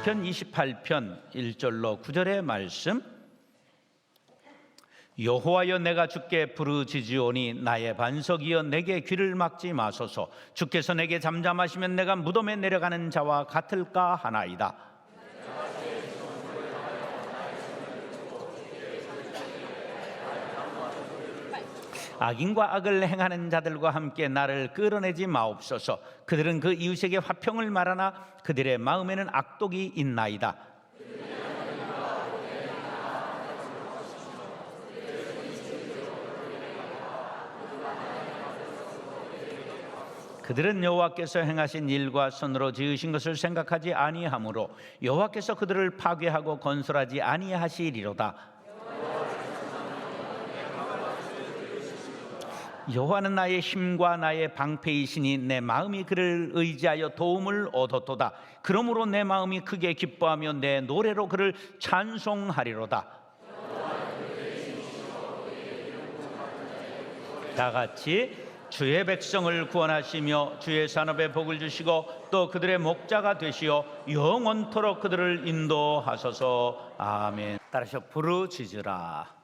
시편 28편 1절로 9절의 말씀. 여호와여, 내가 주께 부르짖으오니 나의 반석이여 내게 귀를 막지 마소서. 주께서 내게 잠잠하시면 내가 무덤에 내려가는 자와 같을까 하나이다. 악인과 악을 행하는 자들과 함께 나를 끌어내지 마옵소서. 그들은 그 이웃에게 화평을 말하나 그들의 마음에는 악독이 있나이다. 그들은 여호와께서 행하신 일과 손으로 지으신 것을 생각하지 아니하므로 여호와께서 그들을 파괴하고 건설하지 아니하시리로다. 여호와는 나의 힘과 나의 방패이시니 내 마음이 그를 의지하여 도움을 얻었도다. 그러므로 내 마음이 크게 기뻐하며 내 노래로 그를 찬송하리로다. 다 같이 주의 백성을 구원하시며 주의 산업에 복을 주시고 또 그들의 목자가 되시어 영원토록 그들을 인도하소서. 아멘. 따라서 부르짖으라.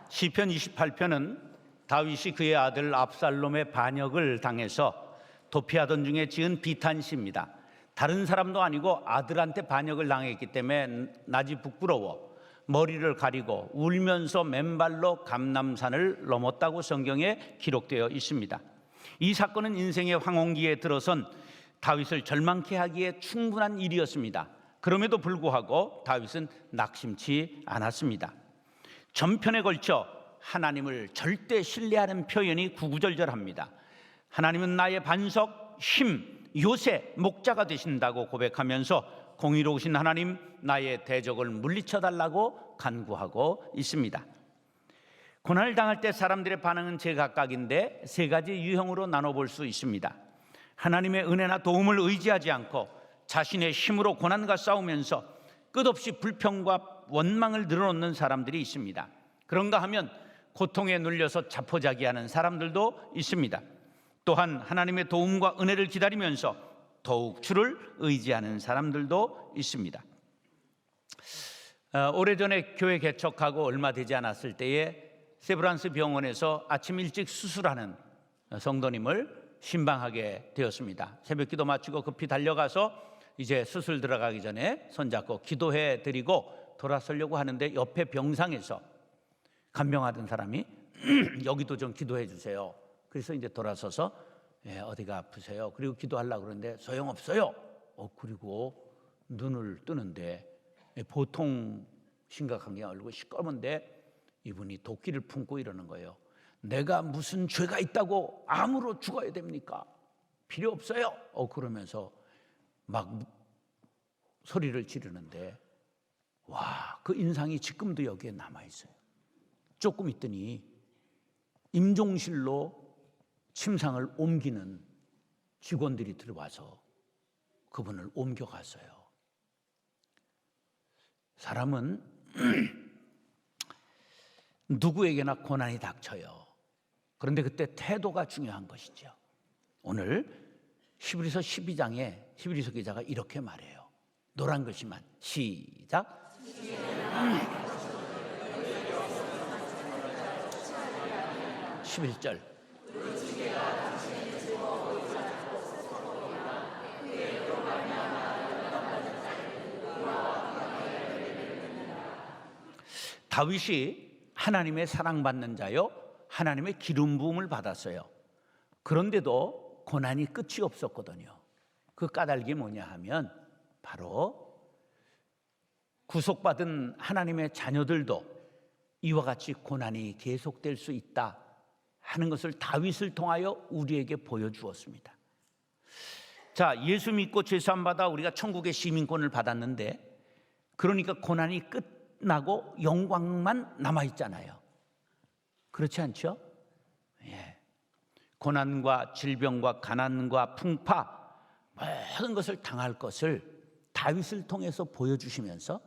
시편 28편은 다윗이 그의 아들 압살롬의 반역을 당해서 도피하던 중에 지은 비탄시입니다. 다른 사람도 아니고 아들한테 반역을 당했기 때문에 낮이 부끄러워 머리를 가리고 울면서 맨발로 감람산을 넘었다고 성경에 기록되어 있습니다. 이 사건은 인생의 황혼기에 들어선 다윗을 절망케 하기에 충분한 일이었습니다. 그럼에도 불구하고 다윗은 낙심치 않았습니다. 전편에 걸쳐 하나님을 절대 신뢰하는 표현이 구구절절합니다. 하나님은 나의 반석, 힘, 요새, 목자가 되신다고 고백하면서 공의로우신 하나님, 나의 대적을 물리쳐달라고 간구하고 있습니다. 고난을 당할 때 사람들의 반응은 제각각인데 세 가지 유형으로 나눠볼 수 있습니다. 하나님의 은혜나 도움을 의지하지 않고 자신의 힘으로 고난과 싸우면서 끝없이 불평과 원망을 늘어놓는 사람들이 있습니다. 그런가 하면 고통에 눌려서 자포자기하는 사람들도 있습니다. 또한 하나님의 도움과 은혜를 기다리면서 더욱 주를 의지하는 사람들도 있습니다. 오래전에 교회 개척하고 얼마 되지 않았을 때에 세브란스 병원에서 아침 일찍 수술하는 성도님을 신방하게 되었습니다. 새벽기도 마치고 급히 달려가서 이제 수술 들어가기 전에 손잡고 기도해 드리고 돌아서려고 하는데 옆에 병상에서 간병하던 사람이 여기도 좀 기도해 주세요. 그래서 이제 돌아서서 어디가 아프세요? 그리고 기도하려고 그러는데 소용없어요. 그리고 눈을 뜨는데 보통 심각한 게 얼굴 시꺼먼데 이분이 도끼를 품고 이러는 거예요. 내가 무슨 죄가 있다고 암으로 죽어야 됩니까? 필요 없어요. 그러면서 막 소리를 지르는데 와, 그 인상이 지금도 여기에 남아 있어요. 조금 있더니 임종실로 침상을 옮기는 직원들이 들어와서 그분을 옮겨갔어요. 사람은 누구에게나 고난이 닥쳐요. 그런데 그때 태도가 중요한 것이죠. 오늘 히브리서 12장에 히브리서 기자가 이렇게 말해요. 노란 글씨만 시작. 11절. 다윗이 하나님의 사랑받는 자요, 하나님의 기름 부음을 받았어요. 그런데도 고난이 끝이 없었거든요. 그 까닭이 뭐냐 하면 바로 구속받은 하나님의 자녀들도 이와 같이 고난이 계속될 수 있다 하는 것을 다윗을 통하여 우리에게 보여주었습니다. 자, 예수 믿고 죄사함 받아 우리가 천국의 시민권을 받았는데, 그러니까 고난이 끝나고 영광만 남아있잖아요. 그렇지 않죠? 고난과 질병과 가난과 풍파 모든 것을 당할 것을 다윗을 통해서 보여주시면서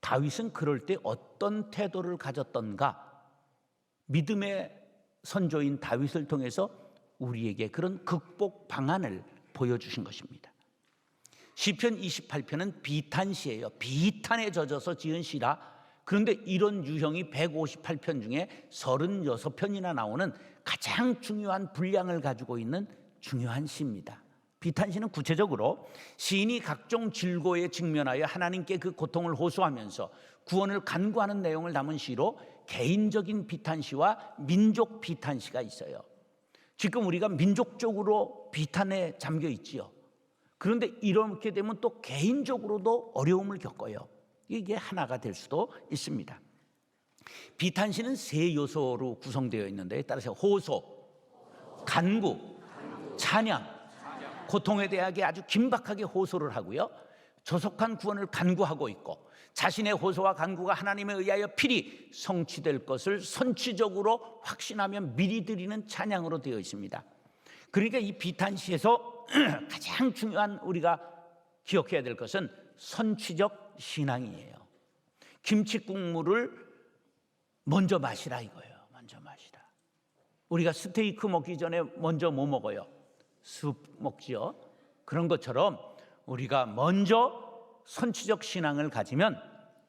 다윗은 그럴 때 어떤 태도를 가졌던가, 믿음의 선조인 다윗을 통해서 우리에게 그런 극복 방안을 보여주신 것입니다. 시편 28편은 비탄시예요. 비탄에 젖어서 지은 시라. 그런데 이런 유형이 158편 중에 36편이나 나오는 가장 중요한 분량을 가지고 있는 중요한 시입니다. 비탄시는 구체적으로 시인이 각종 질고에 직면하여 하나님께 그 고통을 호소하면서 구원을 간구하는 내용을 담은 시로 개인적인 비탄시와 민족 비탄시가 있어요. 지금 우리가 민족적으로 비탄에 잠겨 있지요. 그런데 이렇게 되면 또 개인적으로도 어려움을 겪어요. 이게 하나가 될 수도 있습니다. 비탄시는 세 요소로 구성되어 있는데, 따라서 호소, 간구, 찬양, 고통에 대하게 아주 긴박하게 호소를 하고요, 조속한 구원을 간구하고 있고, 자신의 호소와 간구가 하나님에 의하여 필히 성취될 것을 선취적으로 확신하며 미리 드리는 찬양으로 되어 있습니다. 그러니까 이 비탄시에서 가장 중요한 우리가 기억해야 될 것은 선취적 신앙이에요. 김치국물을 먼저 마시라 이거예요. 먼저 마시라. 우리가 스테이크 먹기 전에 먼저 뭐 먹어요? 숲 먹지요. 그런 것처럼 우리가 먼저 선취적 신앙을 가지면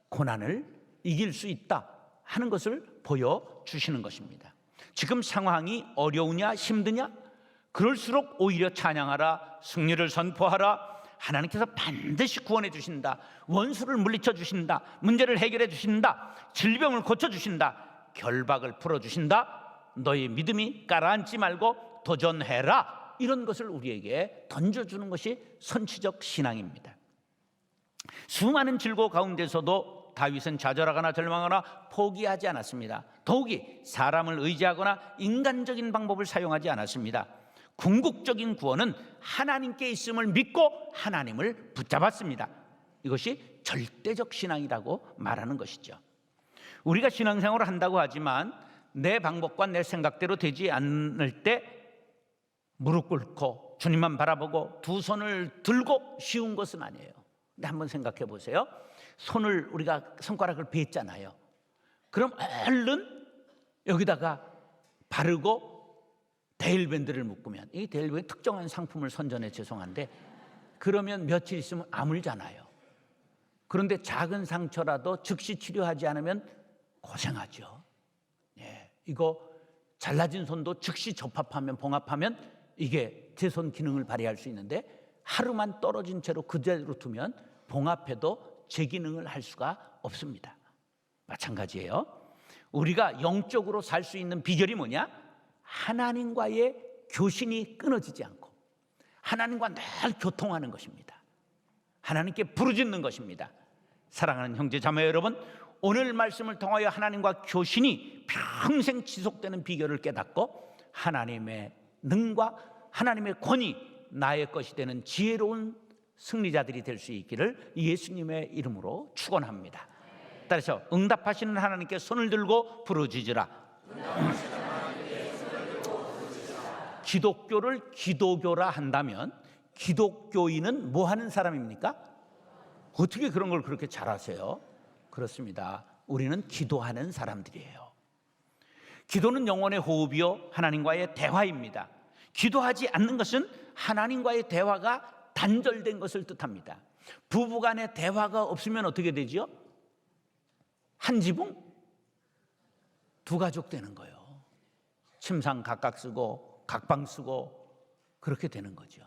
고난을 이길 수 있다 하는 것을 보여주시는 것입니다. 지금 상황이 어려우냐 힘드냐? 그럴수록 오히려 찬양하라, 승리를 선포하라. 하나님께서 반드시 구원해 주신다. 원수를 물리쳐 주신다. 문제를 해결해 주신다. 질병을 고쳐 주신다. 결박을 풀어 주신다. 너희 믿음이 가라앉지 말고 도전해라. 이런 것을 우리에게 던져주는 것이 선취적 신앙입니다. 수많은 질고 가운데서도 다윗은 좌절하거나 절망하거나 포기하지 않았습니다. 더욱이 사람을 의지하거나 인간적인 방법을 사용하지 않았습니다. 궁극적인 구원은 하나님께 있음을 믿고 하나님을 붙잡았습니다. 이것이 절대적 신앙이라고 말하는 것이죠. 우리가 신앙생활을 한다고 하지만 내 방법과 내 생각대로 되지 않을 때 무릎 꿇고 주님만 바라보고 두 손을 들고 쉬운 것은 아니에요. 근데 한번 생각해 보세요. 손을 우리가 손가락을 뱉잖아요. 그럼 얼른 여기다가 바르고 데일밴드를 묶으면, 이 데일밴드 특정한 상품을 선전해 죄송한데, 그러면 며칠 있으면 아물잖아요. 그런데 작은 상처라도 즉시 치료하지 않으면 고생하죠. 예, 이거 잘라진 손도 즉시 접합하면, 봉합하면 이게 제 손 기능을 발휘할 수 있는데, 하루만 떨어진 채로 그대로 두면 봉합해도 제 기능을 할 수가 없습니다. 마찬가지예요. 우리가 영적으로 살 수 있는 비결이 뭐냐? 하나님과의 교신이 끊어지지 않고 하나님과 늘 교통하는 것입니다. 하나님께 부르짖는 것입니다. 사랑하는 형제 자매 여러분, 오늘 말씀을 통하여 하나님과 교신이 평생 지속되는 비결을 깨닫고 하나님의 능과 하나님의 권위 나의 것이 되는 지혜로운 승리자들이 될 수 있기를 예수님의 이름으로 축원합니다. 따라서 응답하시는 하나님께 손을 들고 부르짖으라. 기독교를 기도교라 한다면 기독교인은 뭐 하는 사람입니까? 어떻게 그런 걸 그렇게 잘하세요? 그렇습니다. 우리는 기도하는 사람들이에요. 기도는 영혼의 호흡이요 하나님과의 대화입니다. 기도하지 않는 것은 하나님과의 대화가 단절된 것을 뜻합니다. 부부간의 대화가 없으면 어떻게 되죠? 한 지붕 두 가족 되는 거예요. 침상 각각 쓰고 각방 쓰고 그렇게 되는 거죠.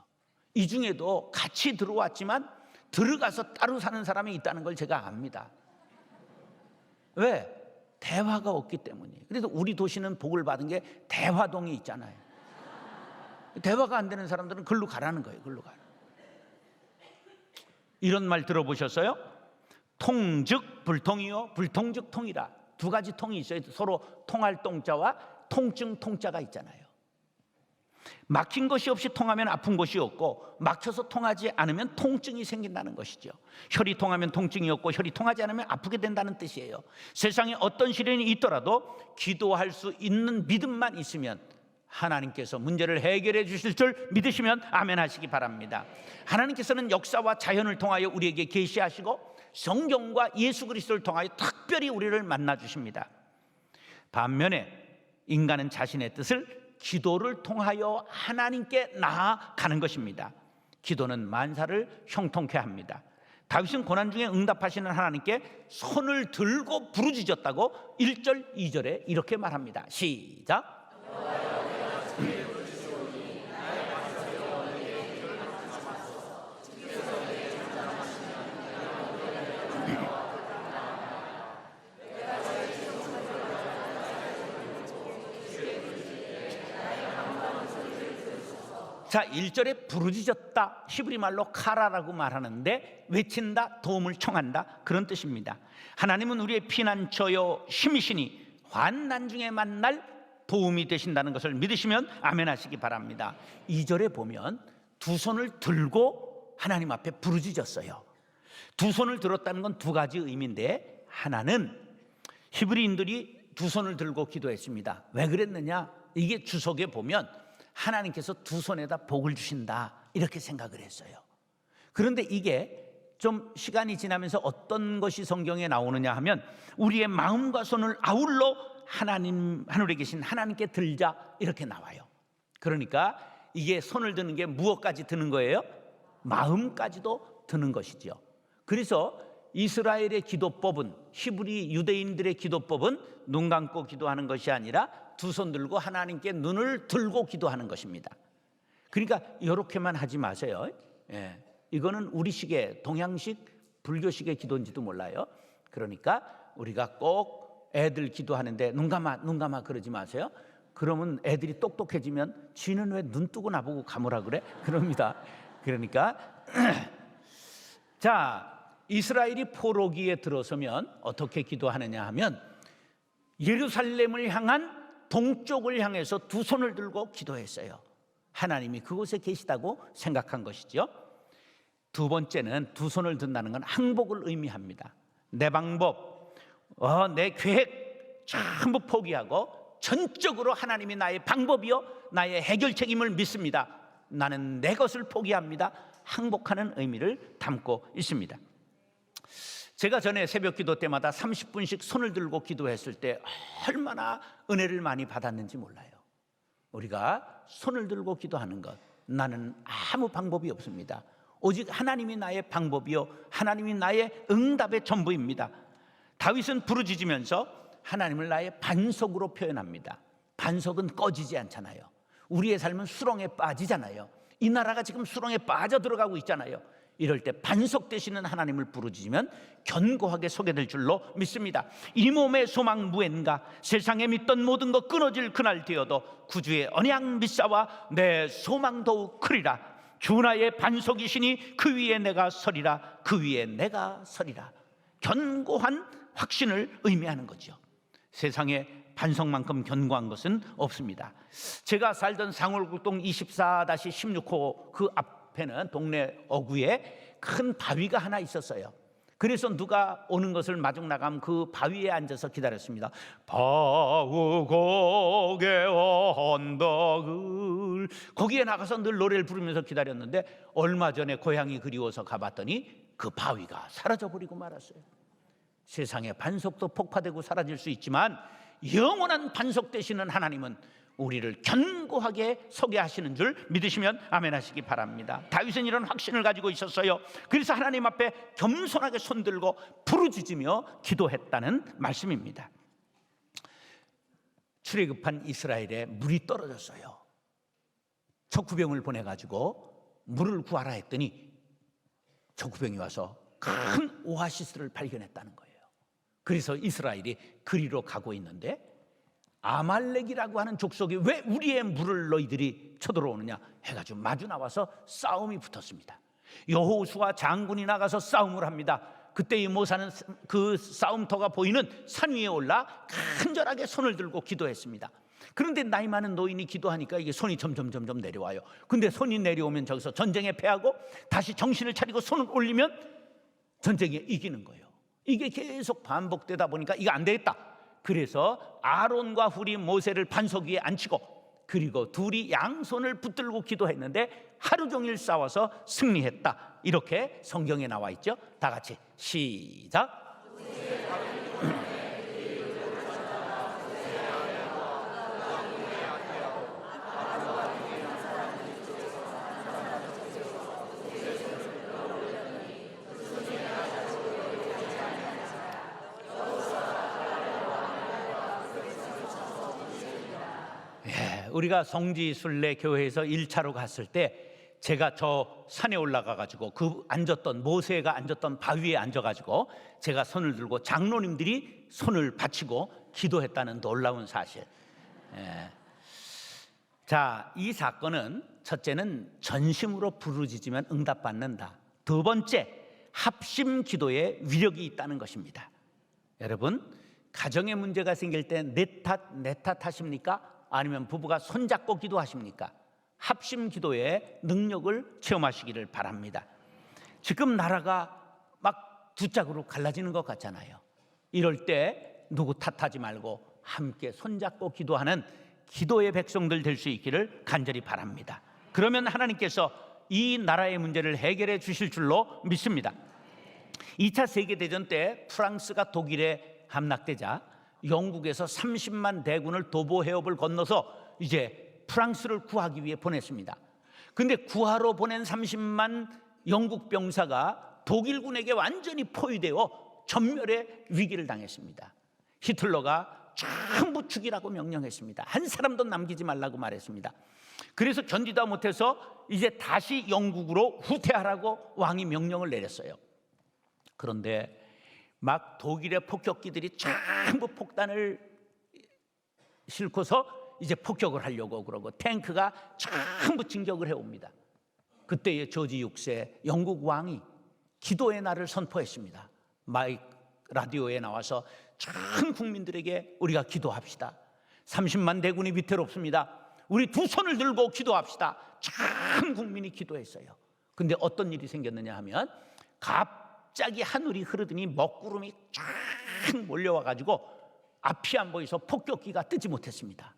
이 중에도 같이 들어왔지만 들어가서 따로 사는 사람이 있다는 걸 제가 압니다. 왜? 대화가 없기 때문이에요. 그래서 우리 도시는 복을 받은 게 대화동이 있잖아요. 대화가 안 되는 사람들은 글로 가라는 거예요. 글로 가라. 이런 말 들어보셨어요? 통즉 불통이요 불통즉 통이라. 두 가지 통이 있어요. 서로 통할 통자와 통증 통자가 있잖아요. 막힌 것이 없이 통하면 아픈 것이 없고 막혀서 통하지 않으면 통증이 생긴다는 것이죠. 혈이 통하면 통증이 없고 혈이 통하지 않으면 아프게 된다는 뜻이에요. 세상에 어떤 시련이 있더라도 기도할 수 있는 믿음만 있으면 하나님께서 문제를 해결해 주실 줄 믿으시면 아멘 하시기 바랍니다. 하나님께서는 역사와 자연을 통하여 우리에게 계시하시고 성경과 예수 그리스도를 통하여 특별히 우리를 만나 주십니다. 반면에 인간은 자신의 뜻을 기도를 통하여 하나님께 나아가는 것입니다. 기도는 만사를 형통케 합니다. 다윗은 고난 중에 응답하시는 하나님께 손을 들고 부르짖었다고 1절, 2절에 이렇게 말합니다. 시작. 자, 1절에 부르짖었다, 히브리 말로 카라라고 말하는데 외친다, 도움을 청한다, 그런 뜻입니다. 하나님은 우리의 피난처요 힘이시니 환난 중에 만날 도움이 되신다는 것을 믿으시면 아멘 하시기 바랍니다. 2절에 보면 두 손을 들고 하나님 앞에 부르짖었어요. 두 손을 들었다는 건 두 가지 의미인데, 하나는 히브리인들이 두 손을 들고 기도했습니다. 왜 그랬느냐? 이게 주석에 보면 하나님께서 두 손에다 복을 주신다, 이렇게 생각을 했어요. 그런데 이게 좀 시간이 지나면서 어떤 것이 성경에 나오느냐 하면 우리의 마음과 손을 아울러 하늘에 계신 하나님께 들자, 이렇게 나와요. 그러니까 이게 손을 드는 게 무엇까지 드는 거예요? 마음까지도 드는 것이죠. 그래서 이스라엘의 기도법은, 히브리 유대인들의 기도법은 눈 감고 기도하는 것이 아니라 두 손 들고 하나님께 눈을 들고 기도하는 것입니다. 그러니까 이렇게만 하지 마세요. 이거는 우리식의 동양식 불교식의 기도인지도 몰라요. 그러니까 우리가 꼭 애들 기도하는데 눈 감아 그러지 마세요. 그러면 애들이 똑똑해지면 쥐는 왜 눈 뜨고 나보고 감으라 그래? 그럽니다. 그러니까 자, 이스라엘이 포로기에 들어서면 어떻게 기도하느냐 하면 예루살렘을 향한 동쪽을 향해서 두 손을 들고 기도했어요. 하나님이 그곳에 계시다고 생각한 것이죠. 두 번째는 두 손을 든다는 건 항복을 의미합니다. 내 방법, 내 계획 전부 포기하고 전적으로 하나님이 나의 방법이요 나의 해결 책임을 믿습니다. 나는 내 것을 포기합니다. 항복하는 의미를 담고 있습니다. 제가 전에 새벽 기도 때마다 30분씩 손을 들고 기도했을 때 얼마나 은혜를 많이 받았는지 몰라요. 우리가 손을 들고 기도하는 것, 나는 아무 방법이 없습니다. 오직 하나님이 나의 방법이요 하나님이 나의 응답의 전부입니다. 다윗은 부르짖으면서 하나님을 나의 반석으로 표현합니다. 반석은 꺼지지 않잖아요. 우리의 삶은 수렁에 빠지잖아요. 이 나라가 지금 수렁에 빠져 들어가고 있잖아요. 이럴 때 반석 되시는 하나님을 부르짖으면 견고하게 서게 될 줄로 믿습니다. 이 몸의 소망 무엔가, 세상에 믿던 모든 것 끊어질 그날 되어도 구주의 언약 믿사와 내 소망 더욱 크리라. 주 나의 반석이시니 그 위에 내가 서리라. 그 위에 내가 서리라. 견고한 확신을 의미하는 거죠. 세상에 반석만큼 견고한 것은 없습니다. 제가 살던 상월국동 24-16호 그 앞에는 동네 어구에 큰 바위가 하나 있었어요. 그래서 누가 오는 것을 마중 나가면 그 바위에 앉아서 기다렸습니다. 바우곡의 언덕을, 거기에 나가서 늘 노래를 부르면서 기다렸는데 얼마 전에 고향이 그리워서 가봤더니 그 바위가 사라져버리고 말았어요. 세상에 반석도 폭파되고 사라질 수 있지만 영원한 반석 되시는 하나님은 우리를 견고하게 서게 하시는 줄 믿으시면 아멘 하시기 바랍니다. 다윗은 이런 확신을 가지고 있었어요. 그래서 하나님 앞에 겸손하게 손들고 부르짖으며 기도했다는 말씀입니다. 출애굽한 이스라엘에 물이 떨어졌어요. 척후병을 보내가지고 물을 구하라 했더니 척후병이 와서 큰 오아시스를 발견했다는 거예요. 그래서 이스라엘이 그리로 가고 있는데 아말렉이라고 하는 족속이 왜 우리의 물을 너희들이 쳐들어오느냐 해가지고 마주 나와서 싸움이 붙었습니다. 여호수아 장군이 나가서 싸움을 합니다. 그때 이 모사는 그 싸움터가 보이는 산 위에 올라 간절하게 손을 들고 기도했습니다. 그런데 나이 많은 노인이 기도하니까 이게 손이 점점 내려와요. 근데 손이 내려오면 저기서 전쟁에 패하고 다시 정신을 차리고 손을 올리면 전쟁에 이기는 거예요. 이게 계속 반복되다 보니까 이거 안 되겠다. 그래서 아론과 훌이 모세를 반석 위에 앉히고 그리고 둘이 양손을 붙들고 기도했는데 하루 종일 싸워서 승리했다. 이렇게 성경에 나와 있죠. 다 같이 시작. 우리가 성지순례 교회에서 1차로 갔을 때 제가 저 산에 올라가 가지고 그 앉았던 모세가 앉았던 바위에 앉아 가지고 제가 손을 들고 장로님들이 손을 받치고 기도했다는 놀라운 사실. 자, 이 사건은 첫째는 전심으로 부르짖으면 응답받는다. 두 번째, 합심 기도에 위력이 있다는 것입니다. 여러분, 가정에 문제가 생길 때 내 탓 하십니까? 아니면 부부가 손잡고 기도하십니까? 합심 기도의 능력을 체험하시기를 바랍니다. 지금 나라가 막 두 짝으로 갈라지는 것 같잖아요. 이럴 때 누구 탓하지 말고 함께 손잡고 기도하는 기도의 백성들 될 수 있기를 간절히 바랍니다. 그러면 하나님께서 이 나라의 문제를 해결해 주실 줄로 믿습니다. 2차 세계대전 때 프랑스가 독일에 함락되자 영국에서 30만 대군을 도보 해협을 건너서 이제 프랑스를 구하기 위해 보냈습니다. 근데 구하러 보낸 30만 영국 병사가 독일군에게 완전히 포위되어 전멸의 위기를 당했습니다. 히틀러가 전부 죽이라고 명령했습니다. 한 사람도 남기지 말라고 말했습니다. 그래서 견디다 못해서 이제 다시 영국으로 후퇴하라고 왕이 명령을 내렸어요. 그런데 막 독일의 폭격기들이 전부 폭탄을 싣고서 이제 폭격을 하려고 그러고 탱크가 전부 진격을 해옵니다. 그때의 조지 6세 영국 왕이 기도의 날을 선포했습니다. 마이크 라디오에 나와서 전 국민들에게 우리가 기도합시다. 30만 대군이 위태롭습니다. 우리 두 손을 들고 기도합시다. 전 국민이 기도했어요. 근데 어떤 일이 생겼느냐 하면 갑자기 하늘이 흐르더니 먹구름이 쫙 몰려와 가지고 앞이 안 보여서 폭격기가 뜨지 못했습니다.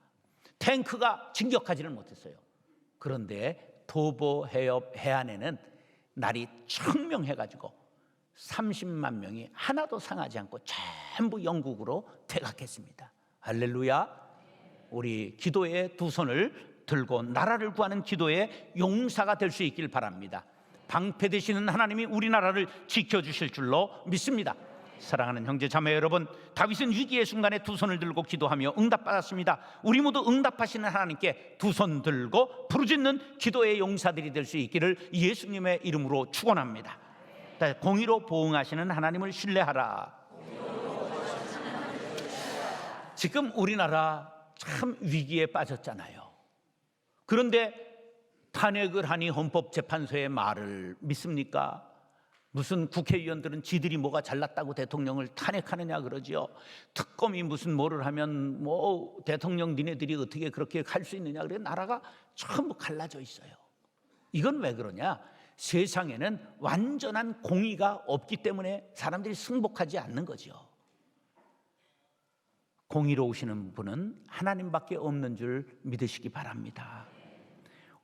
탱크가 진격하지를 못했어요. 그런데 도보 해협 해안에는 날이 청명해가지고 30만 명이 하나도 상하지 않고 전부 영국으로 퇴각했습니다. 할렐루야. 우리 기도의 두 손을 들고 나라를 구하는 기도의 용사가 될 수 있길 바랍니다. 방패되시는 하나님이 우리나라를 지켜주실 줄로 믿습니다. 사랑하는 형제 자매 여러분, 다윗은 위기의 순간에 두 손을 들고 기도하며 응답받았습니다. 우리 모두 응답하시는 하나님께 두 손 들고 부르짖는 기도의 용사들이 될 수 있기를 예수님의 이름으로 축원합니다. 공의로 보응하시는 하나님을 신뢰하라. 지금 우리나라 참 위기에 빠졌잖아요. 그런데 탄핵을 하니 헌법재판소의 말을 믿습니까? 무슨 국회의원들은 지들이 뭐가 잘났다고 대통령을 탄핵하느냐 그러지요. 특검이 무슨 뭐를 하면 뭐 대통령 니네들이 어떻게 그렇게 할 수 있느냐. 그래 나라가 전부 갈라져 있어요. 이건 왜 그러냐? 세상에는 완전한 공의가 없기 때문에 사람들이 승복하지 않는 거죠. 공의로우시는 분은 하나님밖에 없는 줄 믿으시기 바랍니다.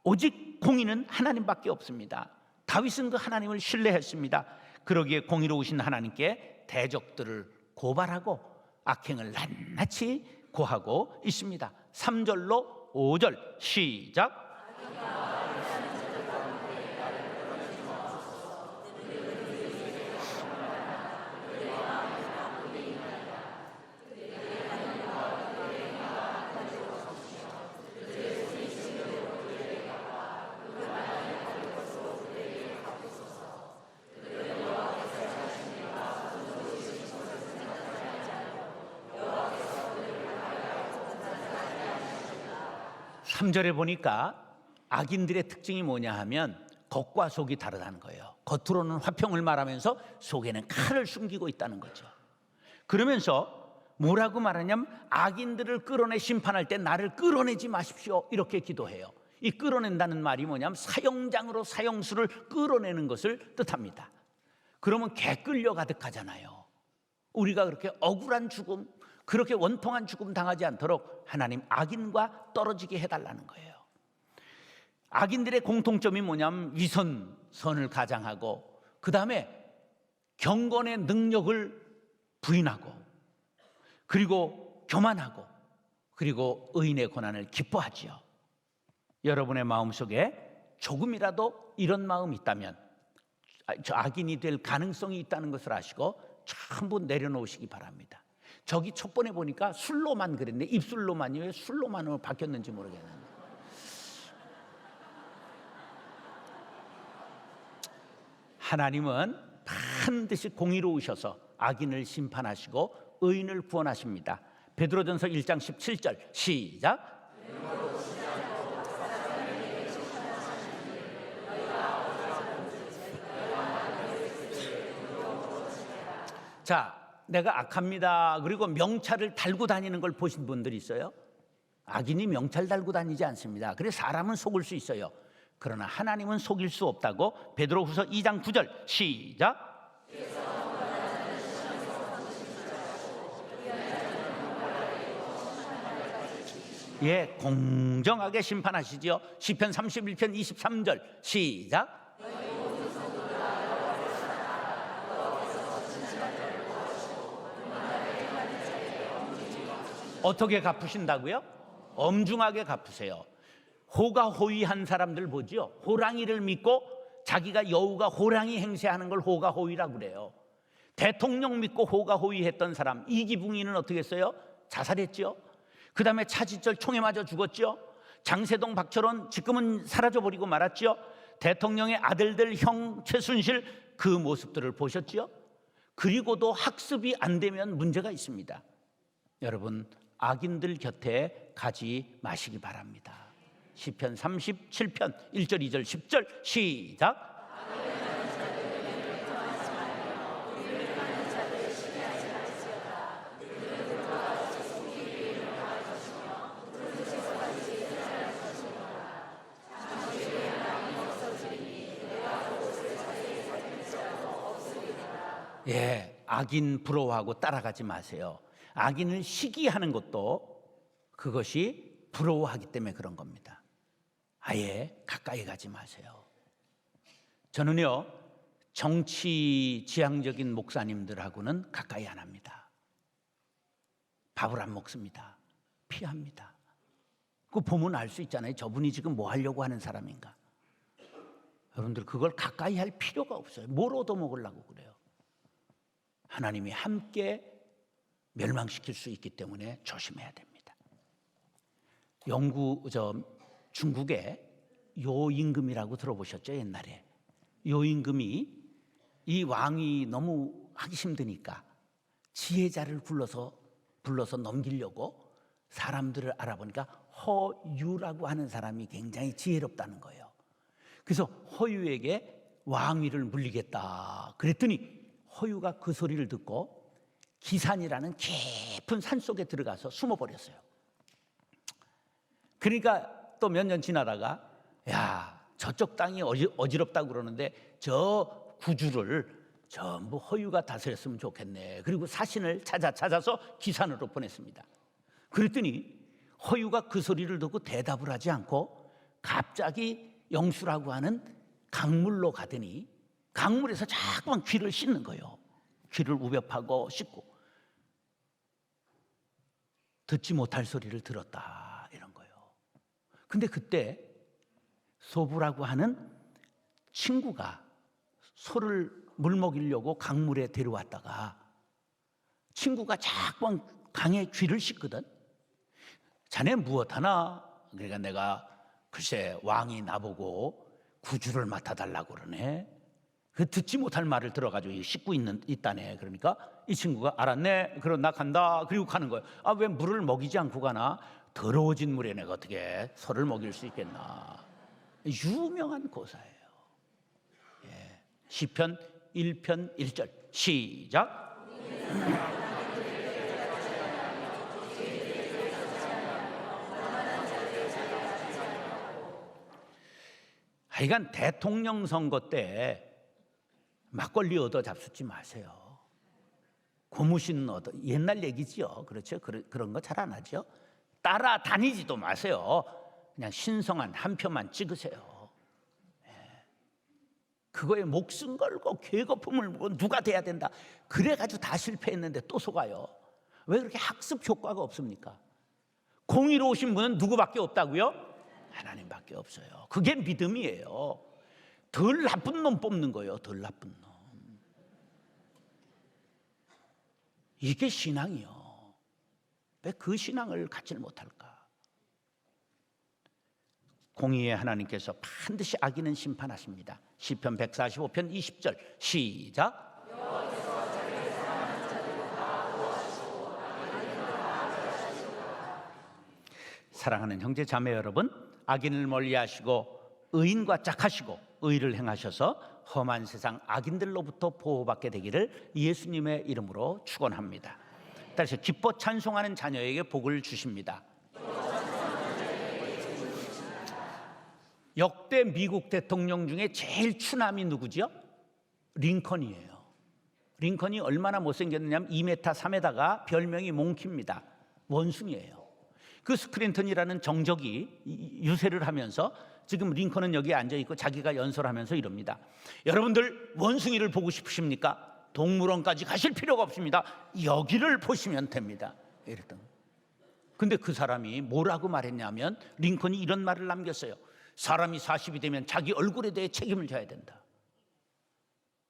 오직 공의는 하나님밖에 없습니다. 다윗은 그 하나님을 신뢰했습니다. 그러기에 공의로우신 하나님께 대적들을 고발하고 악행을 낱낱이 고하고 있습니다. 3절로 5절 시작. 삼절에 보니까 악인들의 특징이 뭐냐 하면 겉과 속이 다르다는 거예요. 겉으로는 화평을 말하면서 속에는 칼을 숨기고 있다는 거죠. 그러면서 뭐라고 말하냐면 악인들을 끌어내 심판할 때 나를 끌어내지 마십시오 이렇게 기도해요. 이 끌어낸다는 말이 뭐냐면 사형장으로 사형수를 끌어내는 것을 뜻합니다. 그러면 개 끌려 가득하잖아요. 우리가 그렇게 억울한 죽음, 그렇게 원통한 죽음 당하지 않도록 하나님 악인과 떨어지게 해달라는 거예요. 악인들의 공통점이 뭐냐면 위선, 선을 가장하고 그 다음에 경건의 능력을 부인하고 그리고 교만하고 그리고 의인의 고난을 기뻐하지요. 여러분의 마음속에 조금이라도 이런 마음이 있다면 저 악인이 될 가능성이 있다는 것을 아시고 전부 내려놓으시기 바랍니다. 저기 첫 번에 보니까 술로만 그랬네. 입술로만이 왜 술로만으로 바뀌었는지 모르겠는데. 하나님은 반드시 공의로우셔서 악인을 심판하시고 의인을 구원하십니다. 베드로전서 1장 17절 시작. 자, 내가 악합니다. 그리고 명찰을 달고 다니는 걸 보신 분들이 있어요? 악인이 명찰 달고 다니지 않습니다. 그래서 사람은 속을 수 있어요. 그러나 하나님은 속일 수 없다고 베드로후서 2장 9절 시작. 예, 공정하게 심판하시죠. 시편 31편 23절 시작. 어떻게 갚으신다고요? 엄중하게 갚으세요. 호가호위한 사람들 보죠. 호랑이를 믿고 자기가 여우가 호랑이 행세하는 걸 호가호위라고 그래요. 대통령 믿고 호가호위했던 사람 이기붕이는 어떻게 했어요? 자살했죠. 그 다음에 차지철 총에 맞아 죽었죠. 장세동 박철원 지금은 사라져버리고 말았죠. 대통령의 아들들 형 최순실 그 모습들을 보셨죠. 그리고도 학습이 안 되면 문제가 있습니다. 여러분, 악인들 곁에 가지 마시기 바랍니다. 시편 37편 1절 2절 10절 시작. 예, 악인 부러워하고 따라가지 마세요. 악인을 시기하는 것도 그것이 부러워하기 때문에 그런 겁니다. 아예 가까이 가지 마세요. 저는요, 정치 지향적인 목사님들하고는 가까이 안 합니다. 밥을 안 먹습니다. 피합니다. 그거 보면 알 수 있잖아요. 저분이 지금 뭐 하려고 하는 사람인가. 여러분들 그걸 가까이 할 필요가 없어요. 뭘 얻어먹으려고 그래요. 하나님이 함께 멸망시킬 수 있기 때문에 조심해야 됩니다. 중국에 요임금이라고 들어보셨죠? 옛날에 요임금이 이 왕이 너무 하기 힘드니까 지혜자를 불러서 넘기려고 사람들을 알아보니까 허유라고 하는 사람이 굉장히 지혜롭다는 거예요. 그래서 허유에게 왕위를 물리겠다 그랬더니 허유가 그 소리를 듣고 기산이라는 깊은 산속에 들어가서 숨어버렸어요. 그러니까 또 몇 년 지나다가 야, 저쪽 땅이 어지럽다고 그러는데 저 구주를 전부 허유가 다스렸으면 좋겠네. 그리고 사신을 찾아서 기산으로 보냈습니다. 그랬더니 허유가 그 소리를 듣고 대답을 하지 않고 갑자기 영수라고 하는 강물로 가더니 강물에서 자꾸만 귀를 씻는 거예요. 귀를 우벼 파고 씻고 듣지 못할 소리를 들었다 이런 거예요. 근데 그때 소부라고 하는 친구가 소를 물 먹이려고 강물에 데려왔다가 친구가 자꾸만 강에 귀를 씻거든. 자네 무엇하나? 그러니까 내가 글쎄 왕이 나보고 구주를 맡아달라고 그러네. 그 듣지 못할 말을 들어가지고 씻고 있다네. 그러니까 이 친구가 알았네. 그럼 나 간다. 그리고 가는 거예요. 아, 왜 물을 먹이지 않고 가나? 더러워진 물에 내가 어떻게 소를 먹일 수 있겠나? 유명한 고사예요. 예. 시편 1편 1절 시작. 하여간 대통령 선거 때 막걸리 얻어 잡수지 마세요. 고무신 얻어, 옛날 얘기지요. 그렇죠? 그런 거 잘 안 하죠. 따라다니지도 마세요. 그냥 신성한 한 표만 찍으세요. 그거에 목숨 걸고 괴거품을 물고 누가 돼야 된다. 그래가지고 다 실패했는데 또 속아요. 왜 그렇게 학습 효과가 없습니까? 공의로우신 분은 누구밖에 없다고요? 하나님밖에 없어요. 그게 믿음이에요. 덜 나쁜 놈 뽑는 거예요. 덜 나쁜 놈. 이게 신앙이요. 왜 그 신앙을 갖지 못할까? 공의의 하나님께서 반드시 악인은 심판하십니다. 시편 145편 20절 시작. 사랑하는 형제 자매 여러분, 악인을 멀리하시고 의인과 짝하시고 의를 행하셔서 험한 세상 악인들로부터 보호받게 되기를 예수님의 이름으로 축원합니다. 따라서 기뻐 찬송하는 자녀에게 복을 주십니다. 역대 미국 대통령 중에 제일 추남이 누구죠? 링컨이에요. 링컨이 얼마나 못생겼느냐면 2m, 3m가 별명이 몽키입니다. 원숭이에요. 그 스크린턴이라는 정적이 유세를 하면서 지금 링컨은 여기에 앉아있고 자기가 연설하면서 이럽니다. 여러분들 원숭이를 보고 싶으십니까? 동물원까지 가실 필요가 없습니다. 여기를 보시면 됩니다. 이랬던. 근데 그 사람이 뭐라고 말했냐면 링컨이 이런 말을 남겼어요. 사람이 40이 되면 자기 얼굴에 대해 책임을 져야 된다.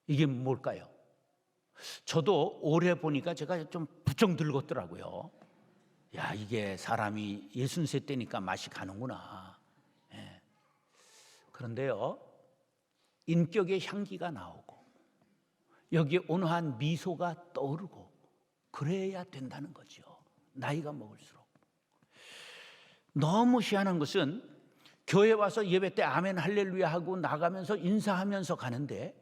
이게 뭘까요? 저도 오래 보니까 제가 좀 부쩍 늙었더라고요. 야, 이게 사람이 60세 때니까 맛이 가는구나. 예. 그런데요, 인격의 향기가 나오고 여기에 온화한 미소가 떠오르고 그래야 된다는 거죠. 나이가 먹을수록. 너무 희한한 것은 교회 와서 예배 때 아멘 할렐루야 하고 나가면서 인사하면서 가는데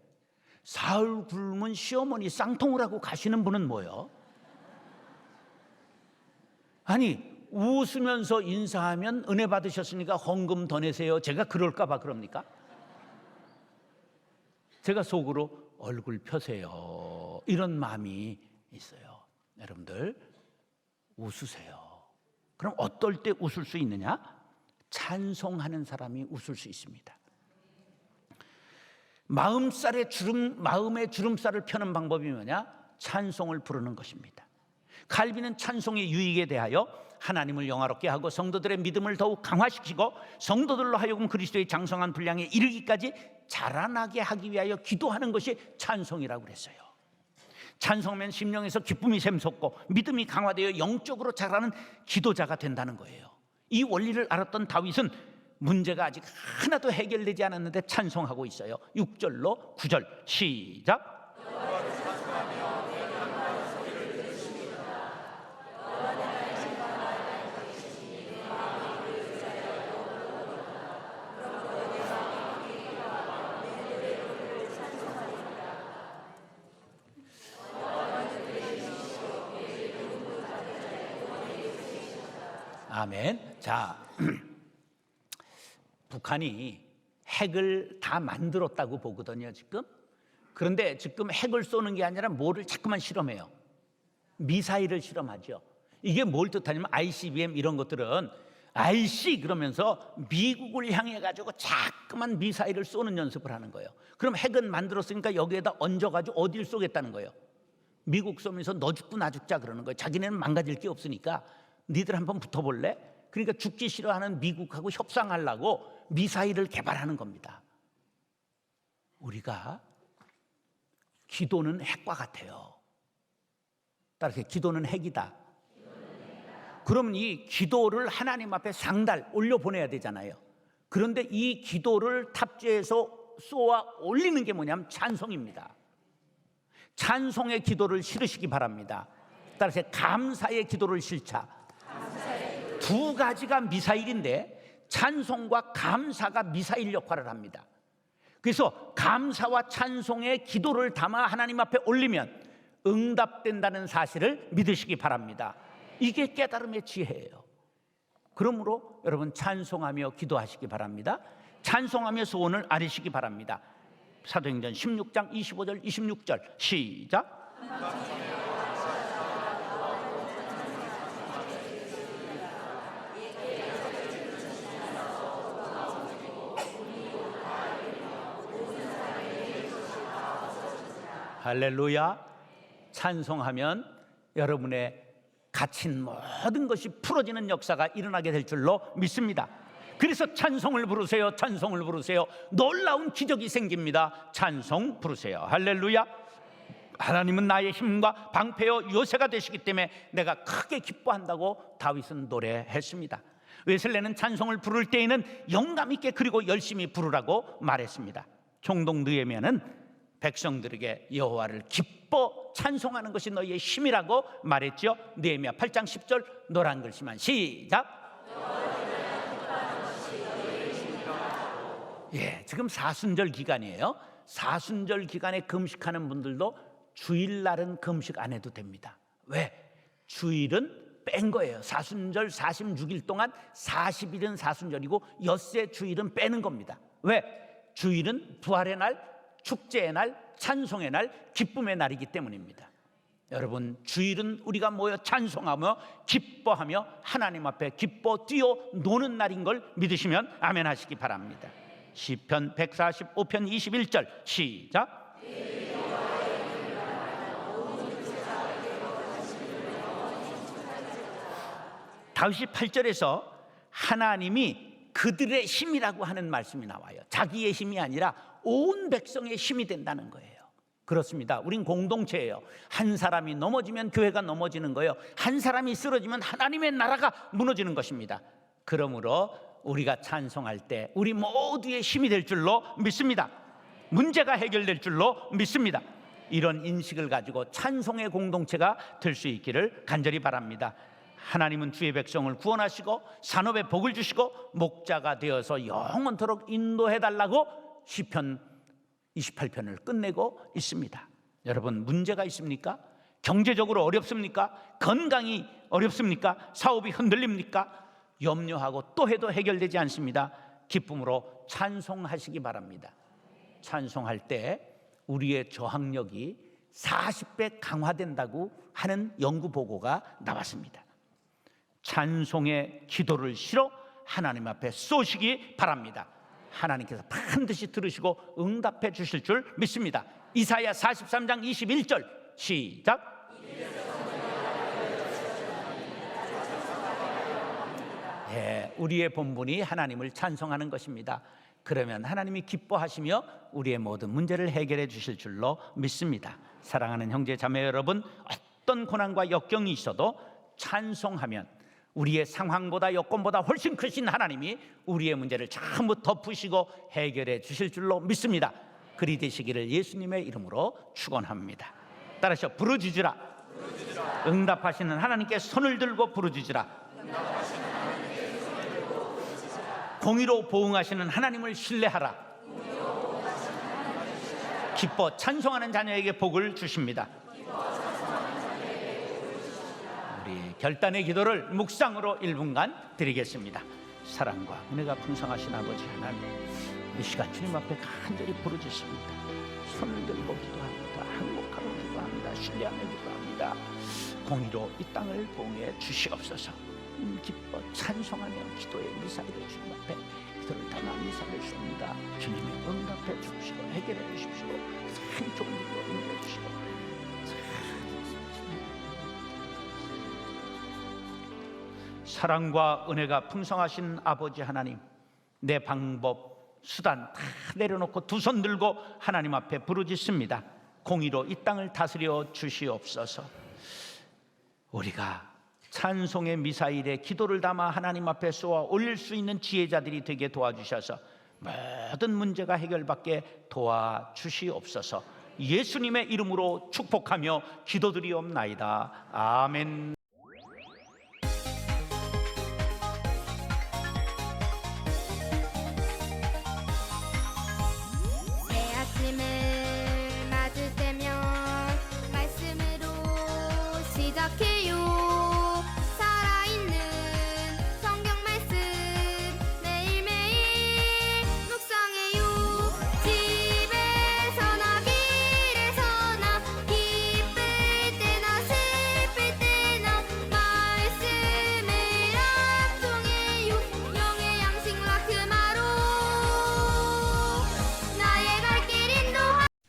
사흘 굶은 시어머니 쌍통을 하고 가시는 분은 뭐예요? 아니, 웃으면서 인사하면 은혜 받으셨으니까 헌금 더 내세요. 제가 그럴까 봐 그럽니까? 제가 속으로 얼굴 펴세요, 이런 마음이 있어요. 여러분들 웃으세요. 그럼 어떨 때 웃을 수 있느냐? 찬송하는 사람이 웃을 수 있습니다. 마음의 주름살을 펴는 방법이 뭐냐? 찬송을 부르는 것입니다. 칼빈은 찬송의 유익에 대하여 하나님을 영화롭게 하고 성도들의 믿음을 더욱 강화시키고 성도들로 하여금 그리스도의 장성한 분량에 이르기까지 자라나게 하기 위하여 기도하는 것이 찬송이라고 그랬어요. 찬송하면 심령에서 기쁨이 샘솟고 믿음이 강화되어 영적으로 자라는 기도자가 된다는 거예요. 이 원리를 알았던 다윗은 문제가 아직 하나도 해결되지 않았는데 찬송하고 있어요. 6절로 9절 시작. 아멘. 자, 북한이 핵을 다 만들었다고 보거든요, 지금. 그런데 지금 핵을 쏘는 게 아니라 뭐를 자꾸만 실험해요? 미사일을 실험하죠. 이게 뭘 뜻하냐면 ICBM 이런 것들은 IC 그러면서 미국을 향해 가지고 자꾸만 미사일을 쏘는 연습을 하는 거예요. 그럼 핵은 만들었으니까 여기에다 얹어가지고 어디를 쏘겠다는 거예요? 미국 쏘면서 너 죽고 나 죽자 그러는 거예요. 자기네는 망가질 게 없으니까 니들 한번 붙어볼래? 그러니까 죽기 싫어하는 미국하고 협상하려고 미사일을 개발하는 겁니다. 우리가 기도는 핵과 같아요. 따라서 기도는 핵이다. 그러면 이 기도를 하나님 앞에 상달 올려보내야 되잖아요. 그런데 이 기도를 탑재해서 쏘아 올리는 게 뭐냐면 찬송입니다. 찬송의 기도를 실으시기 바랍니다. 따라서 감사의 기도를 실자. 두 가지가 미사일인데 찬송과 감사가 미사일 역할을 합니다. 그래서 감사와 찬송의 기도를 담아 하나님 앞에 올리면 응답된다는 사실을 믿으시기 바랍니다. 이게 깨달음의 지혜예요. 그러므로 여러분 찬송하며 기도하시기 바랍니다. 찬송하며 소원을 아뢰시기 바랍니다. 사도행전 16장 25절 26절 시작. 할렐루야. 찬송하면 여러분의 갇힌 모든 것이 풀어지는 역사가 일어나게 될 줄로 믿습니다. 그래서 찬송을 부르세요. 찬송을 부르세요. 놀라운 기적이 생깁니다. 찬송 부르세요. 할렐루야. 하나님은 나의 힘과 방패요 요새가 되시기 때문에 내가 크게 기뻐한다고 다윗은 노래했습니다. 웨슬레는 찬송을 부를 때에는 영감 있게 그리고 열심히 부르라고 말했습니다. 총독 느헤미야는 백성들에게 여호와를 기뻐 찬송하는 것이 너희의 힘이라고 말했죠. 느헤미야 8장 10절 노란 글씨만 시작. 예, 지금 사순절 기간이에요. 사순절 기간에 금식하는 분들도 주일날은 금식 안 해도 됩니다. 왜? 주일은 뺀 거예요. 사순절 46일 동안 40일은 사순절이고 엿새 주일은 빼는 겁니다. 왜? 주일은 부활의 날, 축제의 날, 찬송의 날, 기쁨의 날이기 때문입니다. 여러분, 주일은 우리가 모여 찬송하며 기뻐하며 하나님 앞에 기뻐 뛰어 노는 날인 걸 믿으시면 아멘 하시기 바랍니다. 시편 145편 21절 시작. 다윗이 8절에서 하나님이 그들의 힘이라고 하는 말씀이 나와요. 자기의 힘이 아니라 온 백성의 힘이 된다는 거예요. 그렇습니다. 우린 공동체예요. 한 사람이 넘어지면 교회가 넘어지는 거예요. 한 사람이 쓰러지면 하나님의 나라가 무너지는 것입니다. 그러므로 우리가 찬송할 때 우리 모두의 힘이 될 줄로 믿습니다. 문제가 해결될 줄로 믿습니다. 이런 인식을 가지고 찬송의 공동체가 될 수 있기를 간절히 바랍니다. 하나님은 주의 백성을 구원하시고 산업에 복을 주시고 목자가 되어서 영원토록 인도해달라고 시편 28편을 끝내고 있습니다. 여러분, 문제가 있습니까? 경제적으로 어렵습니까? 건강이 어렵습니까? 사업이 흔들립니까? 염려하고 또 해도 해결되지 않습니다. 기쁨으로 찬송하시기 바랍니다. 찬송할 때 우리의 저항력이 40배 강화된다고 하는 연구 보고가 나왔습니다. 찬송의 기도를 실어 하나님 앞에 쏘시기 바랍니다. 하나님께서 반드시 들으시고 응답해 주실 줄 믿습니다. 이사야 43장 21절 시작. 예, 우리의 본분이 하나님을 찬송하는 것입니다. 그러면 하나님이 기뻐하시며 우리의 모든 문제를 해결해 주실 줄로 믿습니다. 사랑하는 형제 자매 여러분, 어떤 고난과 역경이 있어도 찬송하면 우리의 상황보다 여건보다 훨씬 크신 하나님이 우리의 문제를 전부 덮으시고 해결해 주실 줄로 믿습니다. 그리 되시기를 예수님의 이름으로 축원합니다. 따라서 부르짖으라. 응답하시는 하나님께 손을 들고 부르짖으라. 공의로 보응하시는 하나님을 신뢰하라. 기뻐 찬송하는 자녀에게 복을 주십니다. 우리 결단의 기도를 묵상으로 1분간 드리겠습니다. 사랑과 은혜가 풍성하신 아버지 하나님, 이 시간 주님 앞에 간절히 부르짖습니다. 손을 들고 기도합니다. 항복하고 기도합니다. 신뢰하며 기도합니다. 공의로 이 땅을 보응해 주시옵소서. 기뻐 찬송하며 기도의 미사일을 주님 앞에 기도를 담아 미사를 쏩니다. 주님이 응답해 주시고 해결해 주십시오. 참 좋은 일로 인도해 주시고 사랑과 은혜가 풍성하신 아버지 하나님, 내 방법 수단 다 내려놓고 두 손 들고 하나님 앞에 부르짖습니다. 공의로 이 땅을 다스려 주시옵소서. 우리가 찬송의 미사일에 기도를 담아 하나님 앞에 쏘아 올릴 수 있는 지혜자들이 되게 도와주셔서 모든 문제가 해결받게 도와주시옵소서. 예수님의 이름으로 축복하며 기도드리옵나이다. 아멘. 내 아침을 맞을 때면 말씀으로 시작해요.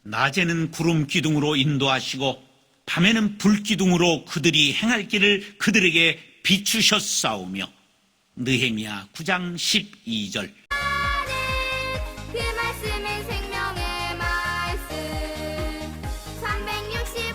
낮에는 구름 기둥으로 인도하시고 밤에는 불 기둥으로 그들이 행할 길을 그들에게 비추셨사오며. 느헤미야 9장 12절. 그 말씀은 생명의 말씀 365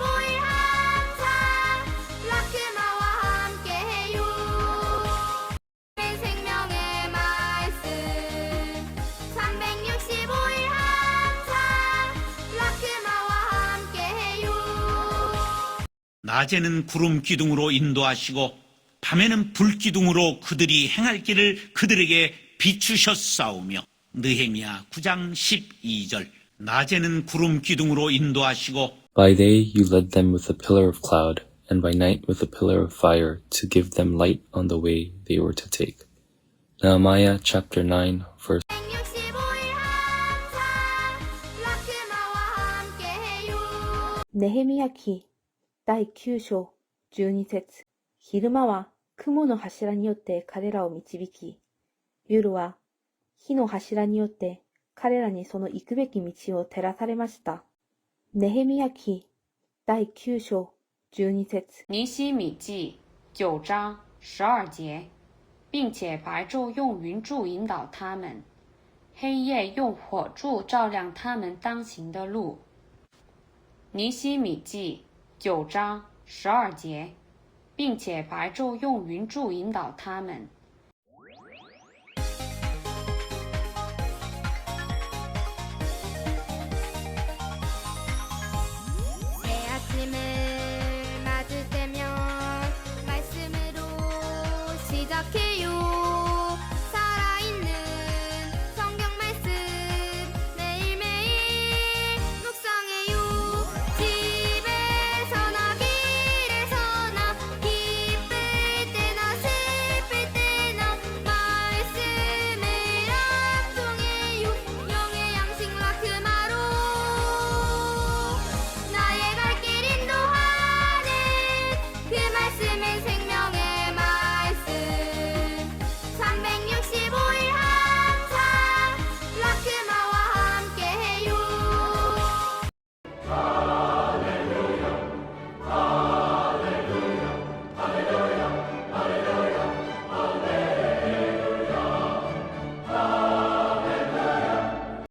낮에는 구름 기둥으로 인도하시고 밤에는 불 기둥으로 그들이 행할 길을 그들에게 비추셨사오며. 느헤미야 9장 12절. 낮에는 구름 기둥으로 인도하시고 By day you led them with a pillar of cloud, and by night with a pillar of fire, to give them light on the way they were to take. Nehemiah chapter 9, verse 165일 항상 라크마와 함께해요. ネヘミヤ記第9章12節。昼間は雲の柱によって彼らを導き、夜は火の柱によって彼らにその行くべき道を照らされました。ネヘミヤ記第9章12節。尼希米记9章12节，并且白昼用云柱引导他们，黑夜用火柱照亮他们当行的路。尼希米记9章12节，并且白昼用云柱引导他们，